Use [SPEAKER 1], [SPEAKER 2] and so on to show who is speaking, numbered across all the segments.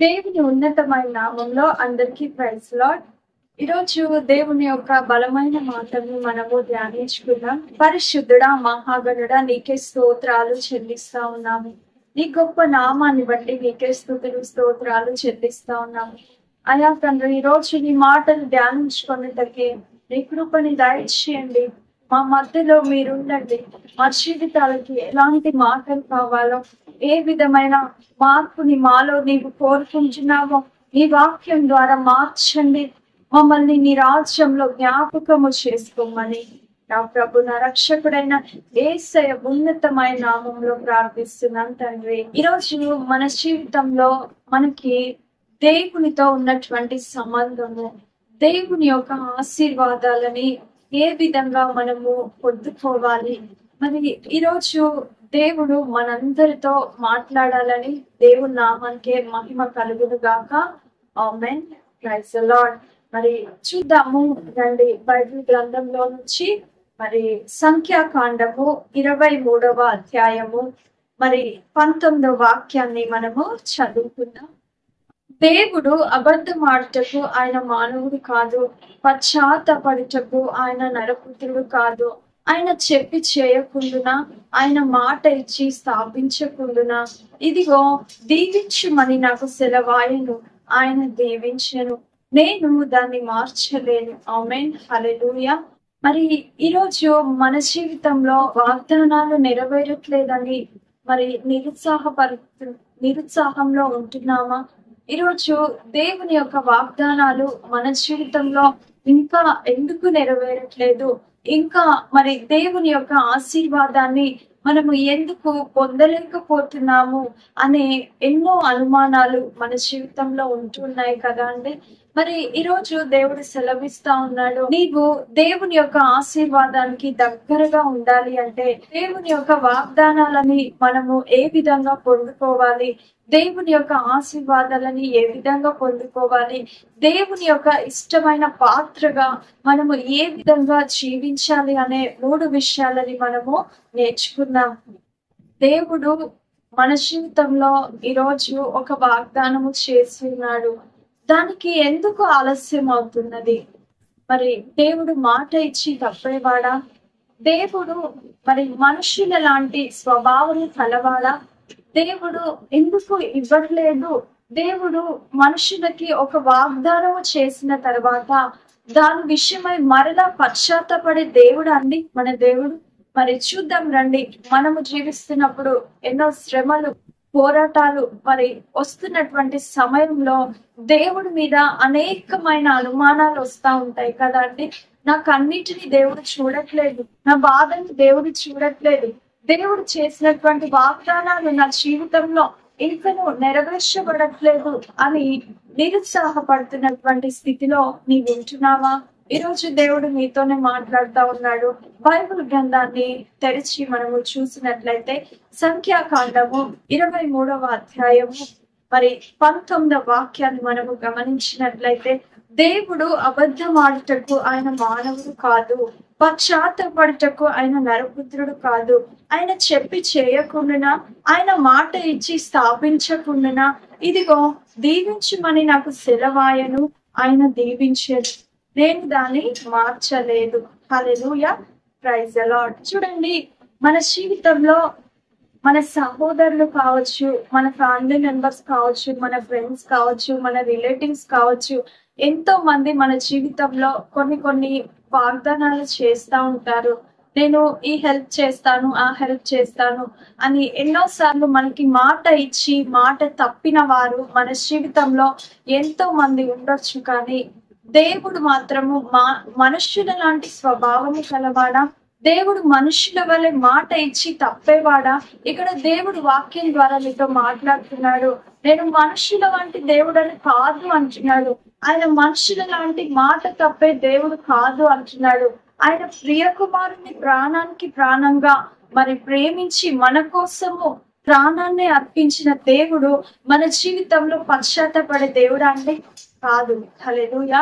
[SPEAKER 1] దేవుని ఉన్నతమైన నామంలో అందరికీ ప్రైజ్ లార్డ్. ఈరోజు దేవుని యొక్క బలమైన మాటను మనము ధ్యానించుకుందాం. పరిశుద్ధుడా, మహాగణుడా, నీకే స్తోత్రాలు చెల్లిస్తా ఉన్నాము. నీ గొప్ప నామాన్ని బట్టి నీకే స్తుతులు స్తోత్రాలు చెల్లిస్తా ఉన్నాము. అయా తండ్రి, ఈరోజు నీ మాటలు ధ్యానించుకునేటకే నీ కృపని దయచేయండి. మా మధ్యలో మీరుండండి. మా జీవితాలకి ఎలాంటి మాటలు కావాలో, ఏ విధమైన మార్పుని మాలో నీవు కోరుకుంటున్నావో నీ వాక్యం ద్వారా మార్చండి. మమ్మల్ని నీ రాజ్యంలో జ్ఞాపకము చేసుకోమని నా ప్రభు, నా రక్షకుడైన యేసయ్య ఉన్నతమైన నామంలో ప్రార్థిస్తున్నాను తండ్రి. ఈరోజు మన జీవితంలో మనకి దేవునితో ఉన్నటువంటి సంబంధము, దేవుని యొక్క ఆశీర్వాదాలని ఏ విధంగా మనము పొందుకోవాలి, మరి ఈరోజు దేవుడు మనందరితో మాట్లాడాలని దేవుని నామానికే మహిమ కలుగును గాక. ఆమేన్. Praise the Lord. మరి చూద్దాము రండి బైబిల్ గ్రంథంలో నుంచి మరి సంఖ్యాకాండము 23వ అధ్యాయము మరి 19వ వాక్యాన్ని మనము చదువుకుందాం. దేవుడు అబద్ధమాడుటకు ఆయన మానవుడు కాదు, పశ్చాత్తపడుటకు ఆయన నరపుత్రుడు కాదు. ఆయన చెప్పి చేయకుండునా, ఆయన మాట ఇచ్చి స్థాపించకుండునా. ఇదిగో దీవించుమని నాకు సెలవాయను, ఆయన దీవించెను, నేను దాన్ని మార్చలేను. ఆమేన్. హల్లెలూయా. మరి ఈరోజు మన జీవితంలో వాగ్దానాలు నెరవేరట్లేదని మరి నిరుత్సాహంలో ఉంటున్నామా? ఈరోజు దేవుని యొక్క వాగ్దానాలు మన జీవితంలో ఇంకా ఎందుకు నెరవేరట్లేదు, ఇంకా మరి దేవుని యొక్క ఆశీర్వాదాన్ని మనము ఎందుకు పొందలేకపోతున్నాము అనే ఎన్నో అనుమానాలు మన జీవితంలో ఉంటున్నాయి కదా అండి. మరి ఈరోజు దేవుడు సెలవిస్తా ఉన్నాడు, నీవు దేవుని యొక్క ఆశీర్వాదానికి దగ్గరగా ఉండాలి అంటే దేవుని యొక్క వాగ్దానాలని మనము ఏ విధంగా పొందుకోవాలి, దేవుని యొక్క ఆశీర్వాదాలని ఏ విధంగా పొందుకోవాలి, దేవుని యొక్క ఇష్టమైన పాత్రగా మనము ఏ విధంగా జీవించాలి అనే 3 విషయాలని మనము నేర్చుకున్నాం. దేవుడు మన జీవితంలో ఈరోజు ఒక వాగ్దానము చేసి ఉన్నాడు. దానికి ఎందుకు ఆలస్యం అవుతున్నది? మరి దేవుడు మాట ఇచ్చి తప్పేవాడా? దేవుడు మరి మనుషుల లాంటి స్వభావం కలవాడా? దేవుడు ఎందుకు ఇవ్వట్లేదు? దేవుడు మనుషులకి ఒక వాగ్దానము చేసిన తర్వాత దాని విషయమై మరలా పశ్చాత్తపడే దేవుడు అండి మన దేవుడు. మరి చూద్దాం రండి. మనము జీవిస్తున్నప్పుడు ఎన్నో శ్రమలు, పోరాటాలు మరి వస్తున్నటువంటి సమయంలో దేవుడి మీద అనేకమైన అనుమానాలు వస్తా ఉంటాయి కదా అండి. నాకు అన్నిటినీ దేవుడు చూడట్లేదు, నా బాధని దేవుడు చూడట్లేదు, దేవుడు చేసినటువంటి వాగ్దానాలు నా జీవితంలో ఇంకనూ నెరవేర్చబడట్లేదు అని నిరుత్సాహపడుతున్నటువంటి స్థితిలో నీవు ఉంటున్నావా? ఈరోజు దేవుడు మీతోనే మాట్లాడుతూ ఉన్నాడు. బైబిల్ గ్రంథాన్ని తెరిచి మనము చూసినట్లయితే సంఖ్యాకాండము 23వ అధ్యాయము మరి 19వ వాక్యాన్ని మనము గమనించినట్లయితే, దేవుడు అబద్ధమాడుటకు ఆయన మానవుడు కాదు, పశ్చాత్తపడుటకు ఆయన నరపుత్రుడు కాదు. ఆయన చెప్పి చేయకుండానా, ఆయన మాట ఇచ్చి స్థాపించకుండానా. ఇదిగో దీవించుమని నాకు సెలవాయను, ఆయన దీవించను, నేను దాన్ని మార్చలేదు. హల్లెలూయా. Praise the Lord. చూడండి, మన జీవితంలో మన సహోదరులు కావచ్చు, మన ఫ్యామిలీ మెంబర్స్ కావచ్చు, మన ఫ్రెండ్స్ కావచ్చు, మన రిలేటివ్స్ కావచ్చు, ఎంతో మంది మన జీవితంలో కొన్ని వాగ్దానాలు చేస్తూ ఉంటారు. నేను ఈ హెల్ప్ చేస్తాను, ఆ హెల్ప్ చేస్తాను అని ఎన్నోసార్లు మనకి మాట ఇచ్చి మాట తప్పిన వారు మన జీవితంలో ఎంతో మంది ఉండొచ్చు. కానీ దేవుడు మాత్రము మనుష్యుల లాంటి స్వభావము కలవాడా? దేవుడు మనుషుల వల్లే మాట ఇచ్చి తప్పేవాడా? ఇక్కడ దేవుడు వాక్యం ద్వారా నీతో మాట్లాడుతున్నాడు. నేను మనుషుల వంటి దేవుడని కాదు అంటున్నాడు. ఆయన మనుషుల లాంటి మాట తప్పే దేవుడు కాదు అంటున్నాడు. ఆయన ప్రియ కుమారుని ప్రాణానికి ప్రాణంగా మరి ప్రేమించి మన కోసము ప్రాణాన్ని అర్పించిన దేవుడు మన జీవితంలో పశ్చాత్తపడే దేవుడా అండి? కాదు. హల్లెలూయా.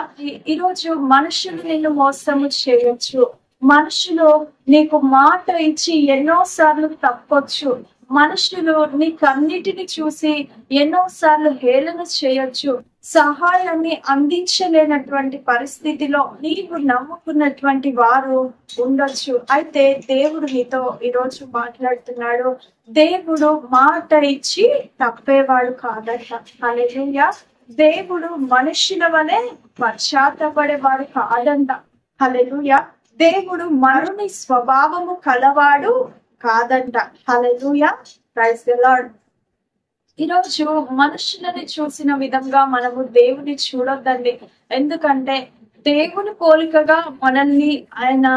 [SPEAKER 1] ఈరోజు మనుషులు నిన్ను మోసము చేయొచ్చు, మనుషులు నీకు మాట ఇచ్చి ఎన్నోసార్లు తప్పొచ్చు, మనుషులు నీకన్నిటిని చూసి ఎన్నోసార్లు హేళన చేయొచ్చు, సహాయాన్ని అందించలేనటువంటి పరిస్థితిలో నీవు నమ్ముకున్నటువంటి వారు ఉండొచ్చు. అయితే దేవుడు నీతో ఈరోజు మాట్లాడుతున్నాడు. దేవుడు మాట ఇచ్చి తప్పేవాడు కాదట. హల్లెలూయా. దేవుడు మనుషుల వలె పశ్చాత్తపడేవాడు కాదంట. హల్లెలూయా. దేవుడు మరుని స్వభావము కలవాడు కాదంట. హల్లెలూయా. Praise the Lord. ఈరోజు మనుషులని చూసిన విధంగా మనము దేవుని చూడొద్దండి. ఎందుకంటే దేవుని పోలికగా మనల్ని ఆయన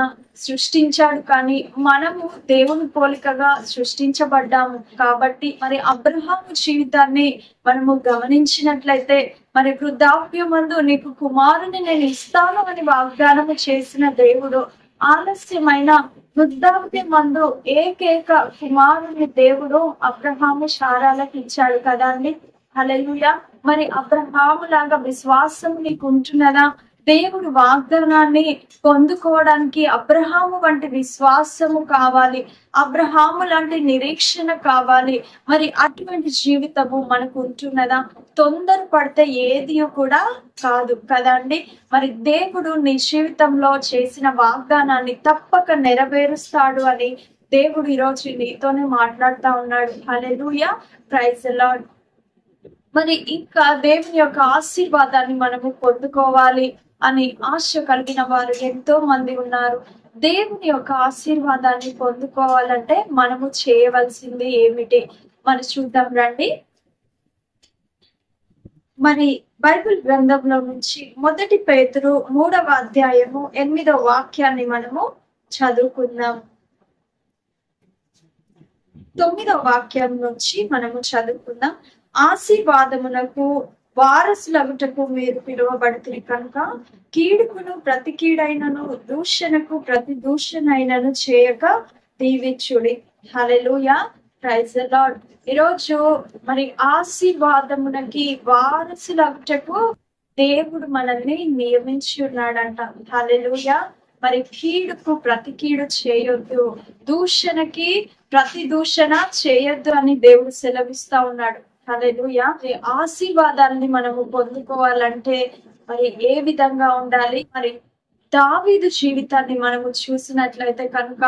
[SPEAKER 1] సృష్టించాడు, కానీ మనము దేవుని పోలికగా సృష్టించబడ్డాము. కాబట్టి మరి అబ్రహాము జీవితాన్ని మనము గమనించినట్లయితే, మరి వృద్ధాప్యమందు నీకు కుమారుని నేను ఇస్తాను అని వాగ్దానము చేసిన దేవుడు ఆలస్యమైన వృద్ధాప్యమందు ఏకైక కుమారుని దేవుడు అబ్రహాము శారాలకు ఇచ్చాడు కదా అండి. హల్లెలూయా. మరి అబ్రహాము లాగా విశ్వాసం నీకు ఉంటున్నదా? దేవుడు వాగ్దానాన్ని పొందుకోవడానికి అబ్రహాము వంటి విశ్వాసము కావాలి, అబ్రహాము లాంటి నిరీక్షణ కావాలి. మరి అటువంటి జీవితము మనకు ఉంటున్నదా? తొందర పడితే ఏది కూడా కాదు కదండి. మరి దేవుడు నీ జీవితంలో చేసిన వాగ్దానాన్ని తప్పక నెరవేరుస్తాడు అని దేవుడు ఈరోజు నీతోనే మాట్లాడుతా ఉన్నాడు. హల్లెలూయా. Praise the Lord. మరి ఇంకా దేవుని యొక్క ఆశీర్వాదాన్ని మనము పొందుకోవాలి అని ఆశ కలిగిన వారు ఎంతో మంది ఉన్నారు. దేవుని యొక్క ఆశీర్వాదాన్ని పొందుకోవాలంటే మనము చేయవలసింది ఏమిటి మనం చూద్దాం రండి. మరి బైబిల్ గ్రంథంలో నుంచి 1 పేతురు 3వ అధ్యాయము 8వ వాక్యాన్ని మనము చదువుకుందాం. 9వ వాక్యం నుంచి మనము చదువుకుందాం. ఆశీర్వాదమునకు వారసులగుటకు మీరు పిలువబడుతుంది కనుక కీడుకును ప్రతి కీడైనను దూషణకు ప్రతి దూషణైనను చేయక దీవించుడి. హల్లెలూయా. Praise the Lord. ఈరోజు మరి ఆశీర్వాదమునకి వారసులగుటకు దేవుడు మనల్ని నియమించి ఉన్నాడంట. హల్లెలూయా. మరి కీడుకు ప్రతి కీడు చేయొద్దు, దూషణకి ప్రతి దూషణ చేయొద్దు అని దేవుడు సెలవిస్తా ఉన్నాడు. హల్లెలూయా. ఆశీర్వాదాన్ని మనము పొందుకోవాలంటే మరి ఏ విధంగా ఉండాలి? మరి దావీదు జీవితాన్ని మనము చూసినట్లయితే కనుక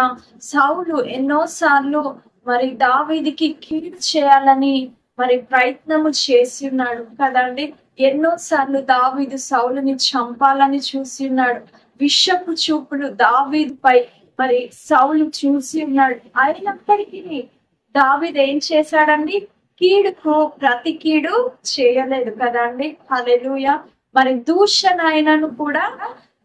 [SPEAKER 1] సౌలు ఎన్నోసార్లు మరి దావీదుకి కీడు చేయాలని మరి ప్రయత్నము చేసి ఉన్నాడు కదండి. ఎన్నోసార్లు దావీదు సౌలుని చంపాలని చూసి ఉన్నాడు. విషపు చూపులు దావీదుపై మరి సౌలు చూసి ఉన్నాడు. అయినప్పటికీ దావీదు ఏం చేశాడండి? కీడుకు ప్రతి కీడు చేయలేదు కదండి. హల్లెలూయా. మరి దూషణ అయినను కూడా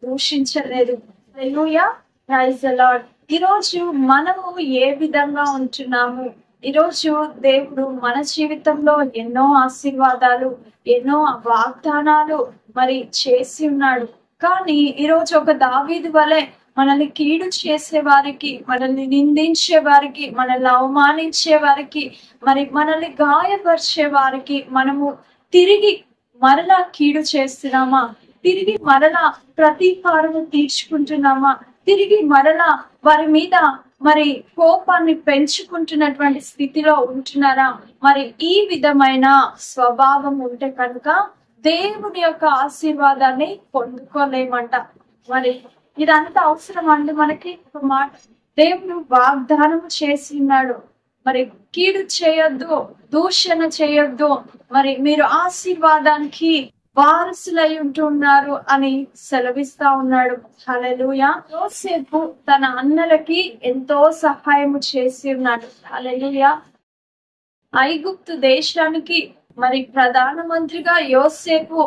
[SPEAKER 1] దూషించలేదు. హల్లెలూయా. Praise the Lord. ఈరోజు మనము ఏ విధంగా ఉంటున్నాము? ఈరోజు దేవుడు మన జీవితంలో ఎన్నో ఆశీర్వాదాలు, ఎన్నో వాగ్దానాలు మరి చేసి ఉన్నాడు. కానీ ఈరోజు ఒక దావీదు వలె మనల్ని కీడు చేసే వారికి, మనల్ని నిందించే వారికి, మనల్ని అవమానించే వారికి, మరి మనల్ని గాయపరిచే వారికి మనము తిరిగి మరలా కీడు చేస్తున్నామా? తిరిగి మరలా ప్రతీకారము తీర్చుకుంటున్నామా? తిరిగి మరలా వారి మీద మరి కోపాన్ని పెంచుకుంటున్నటువంటి స్థితిలో ఉంటున్నారా? మరి ఈ విధమైన స్వభావం ఉంటే కనుక దేవుని యొక్క ఆశీర్వాదాన్ని పొందుకోలేమంట. మరి ఇదంతా అవసరం అండి మనకి. ఒక మాట దేవుడు వాగ్దానం చేసి ఉన్నాడు, మరి కీడు చేయొద్దు, దూషణ చేయొద్దు, మరి మీరు ఆశీర్వాదానికి వారసులై ఉంటున్నారు అని సెలవిస్తా ఉన్నాడు. హల్లెలూయా. యోసేపు తన అన్నలకి ఎంతో సహాయము చేసి ఉన్నాడు. హల్లెలూయా. ఐగుప్తు దేశానికి మరి ప్రధానమంత్రిగా యోసేపు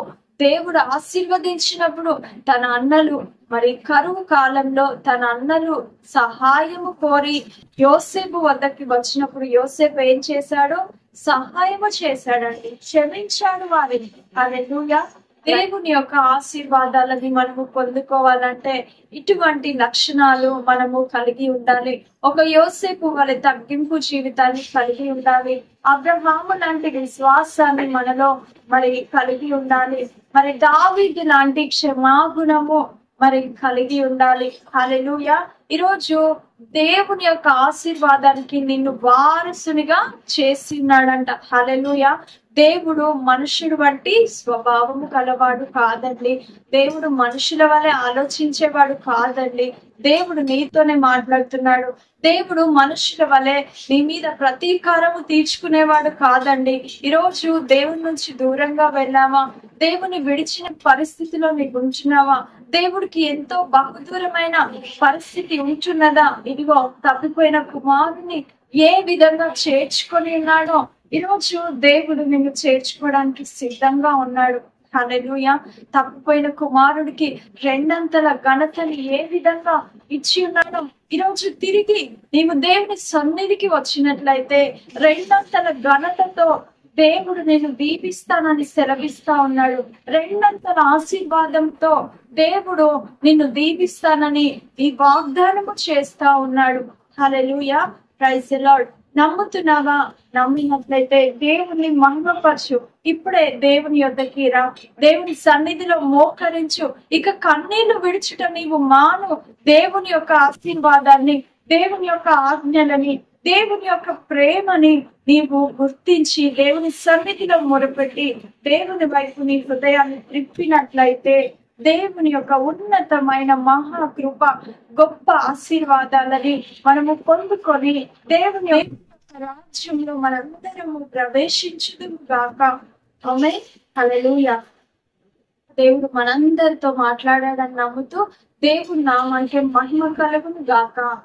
[SPEAKER 1] దేవుడు ఆశీర్వదించినప్పుడు తన అన్నలు మరి కరువు కాలంలో తన అన్నలు సహాయము కోరి యోసేపు వద్దకి వచ్చినప్పుడు యోసేపు ఏం చేశాడు? సహాయము చేశాడండి, క్షమించాడు వారిని. హల్లెలూయా. దేవుని యొక్క ఆశీర్వాదాలని మనము పొందుకోవాలంటే ఇటువంటి లక్షణాలు మనము కలిగి ఉండాలి. ఒక యోసేపు వలె తగ్గింపు జీవితాన్ని కలిగి ఉండాలి. అబ్రహాము లాంటి విశ్వాసాన్ని మనలో మరి కలిగి ఉండాలి. మరి దావీదు లాంటి క్షమాగుణము మరి కలిగి ఉండాలి. హల్లెలూయా. ఈరోజు దేవుని యొక్క ఆశీర్వాదానికి నిన్ను వారసునిగా చేస్తున్నాడంట. హల్లెలూయా. దేవుడు మనుషుడు వంటి స్వభావము కలవాడు కాదండి. దేవుడు మనుషుల వలె ఆలోచించేవాడు కాదండి. దేవుడు నీతోనే మాట్లాడుతున్నాడు. దేవుడు మనుషుల వలె నీ మీద ప్రతీకారము తీర్చుకునేవాడు కాదండి. ఈరోజు దేవుని నుంచి దూరంగా వెళ్ళావా? దేవుని విడిచిన పరిస్థితిలో నీకు ఉంచున్నావా? దేవుడికి ఎంతో బహుదూరమైన పరిస్థితి ఉంటున్నదా? ఇదిగో తప్పిపోయిన కుమారుని ఏ విధంగా చేర్చుకొని ఉన్నాడో ఈరోజు దేవుడు నిన్ను చేర్చుకోవడానికి సిద్ధంగా ఉన్నాడు. హల్లెలూయా. తప్పిపోయిన కుమారుడికి రెండంతల ఘనతని ఏ విధంగా ఇచ్చి ఉన్నాడో ఈరోజు తిరిగి నీవు దేవుని సన్నిధికి వచ్చినట్లయితే రెండంతల ఘనతతో దేవుడు నేను దీపిస్తానని సెలవిస్తా ఉన్నాడు. రెండంతల ఆశీర్వాదంతో దేవుడు నిన్ను దీపిస్తానని ఈ వాగ్దానము చేస్తా ఉన్నాడు. హల్లెలూయా. Praise the Lord. నమ్ముతున్నావా? నమ్మినట్లయితే దేవుని మహిమపరచు. ఇప్పుడే దేవుని యొద్దకి రా, దేవుని సన్నిధిలో మోకరించు. ఇక కన్నీళ్లు విడుచుట నీవు మాను. దేవుని యొక్క ఆశీర్వాదాన్ని, దేవుని యొక్క ఆజ్ఞలని, దేవుని యొక్క ప్రేమని నీవు గుర్తించి దేవుని సన్నిధిలో మొరపెట్టి దేవుని వైపు నీ హృదయాన్ని త్రిప్పినట్లయితే దేవుని యొక్క ఉన్నతమైన మహాకృప, గొప్ప ఆశీర్వాదాలని మనము పొందుకొని దేవుని రాజ్యంలో మనందరము ప్రవేశించుదుము గాక. ఆమేన్. హల్లెలూయా. దేవుడు మనందరితో మాట్లాడాడని నమ్ముతూ దేవుని నామానికి మహిమ కలుగును గాక.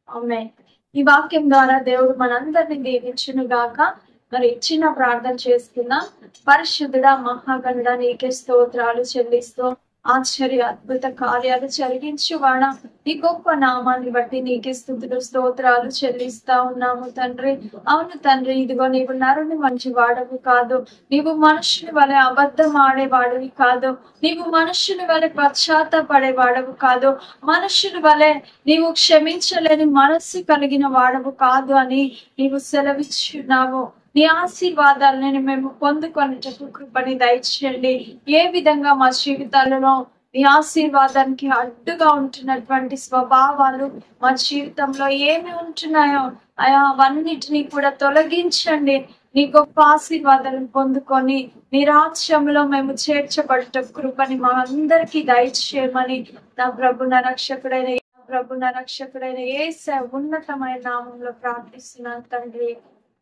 [SPEAKER 1] ఆమేన్. ఈ వాక్యం ద్వారా దేవుడు మనందరిని దీవించును గాక. మరి ఇచ్చిన ప్రార్థన చేసుకుందాం. పరిశుద్ధుడా, మహాగణుడా, నీకే స్తోత్రాలు చెల్లిస్తూ ఆశ్చర్య అద్భుత కార్యాలు జరిగించువాడా, నీ గొప్ప నామాన్ని బట్టి నీకే స్తుతులు స్తోత్రాలు చెల్లిస్తా ఉన్నాము తండ్రి. అవును తండ్రి, ఇదిగో నీవు నరుని మంచి వాడవు కాదు, నీవు మనుషుని వలె అబద్ధం ఆడేవాడివి కాదు, నీవు మనుషుని వలె పశ్చాత్తపడేవాడవు కాదు, మనుషుని వలె నీవు క్షమించలేని మనస్సు కలిగిన వాడవు కాదు అని నీవు సెలవిచ్చున్నావు. నీ ఆశీర్వాదాలను మేము పొందుకొనేటకు కృపని దయచేయండి. ఏ విధంగా మా జీవితాలలో నీ ఆశీర్వాదానికి అడ్డుగా ఉంటున్నటువంటి స్వభావాలు మా జీవితంలో ఏమి ఉంటున్నాయో అవన్నిటినీ కూడా తొలగించండి. నీ గొప్ప ఆశీర్వాదాలను పొందుకొని నీ రాజ్యంలో మేము చేర్చబడ్డ కృపని మా అందరికీ దయచేయమని నా ప్రభున రక్షకుడైన యేసు ఉన్నతమైన నామంలో ప్రార్థిస్తున్నాను తండ్రి.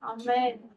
[SPEAKER 1] ఆమేన్.